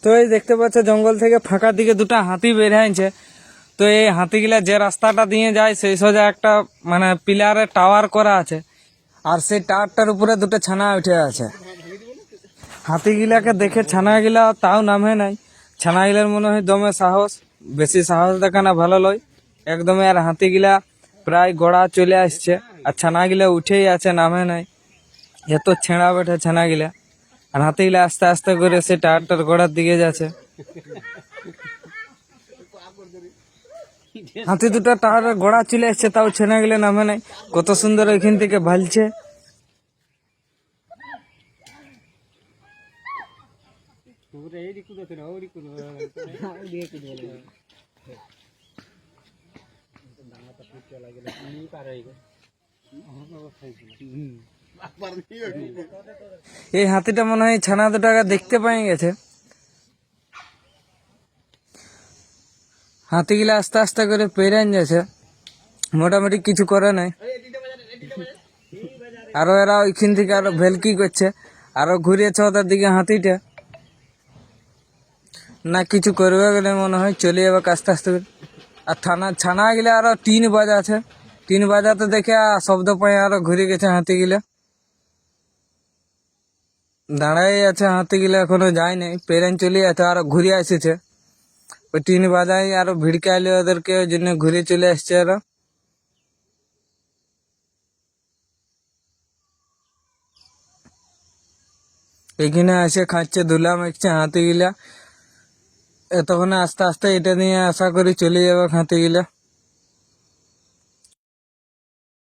তো এই দেখতে পাচ্ছ জঙ্গল থেকে ফাঁকা দিকে দুটো হাতি বের হয়েছে। তো এই হাতিগুলা যে রাস্তাটা দিয়ে যায় সেই সোজা একটা মানে পিলারের টাওয়ার করা আছে, আর সেই টাওয়ারটার উপরে দুটো ছানা উঠে আছে। হাতিগুলাকে দেখে ছানাগুলা তাও নামে নাই। ছানাগুলার মনে হয় দমে সাহস, বেশি সাহস দেখানো ভালো লয় একদমই। আর হাতিগুলা প্রায় গোড়া চলে আসছে, আর ছানাগুলা উঠেই আছে, নামে নাই। এত ছেঁড়া বেঠে ছানাগুলা, আর হাতিগুলা আস্তে আস্তে করে সে টায়ারটার গোড়ার দিকে যাচ্ছে। হাতি দুটো টায়ারের গোড়া চলে আসছে, তাও ছানাগুলা নামে নাই। কত সুন্দর ওইখান থেকে ভালছে। এই হাতিটা মনে হয় ছানা দুটাকে দেখতে পেয়ে গেছে। হাতিগুলা আস্তে আস্তে করে পেরান যাচ্ছে, মোটামুটি কিছু করে নাই। আরো এরা ওইখান থেকে আরো ভেলকি করছে, আরো ঘুরিয়েছে ওদের দিকে হাতিটা। না কিছু করবে গেলে মনে হয় চলে যাবে আস্তে আস্তে করে। আর ছানা গিলা আরো টিন বাজাছে, টিন বাজাতে দেখে শব্দ পাই আরো ঘুরে গেছে হাতিগুলা। দাঁড়াই আছে হাতিগুলা, এখনো যায় নাই, পেরেন চলে যাচ্ছে, আরো ঘুরে এসেছে। ওই টিন বাজাই আরো ভিড়কে আইলে ওদেরকে, ওই জন্য ঘুরে চলে আসছে আরো। এখানে এসে খাচ্ছে, ধুলা মাখছে হাতিগুলা। এতক্ষণে আস্তে আস্তে এটা নিয়ে আশা করি চলে যাবে হাতিগুলা।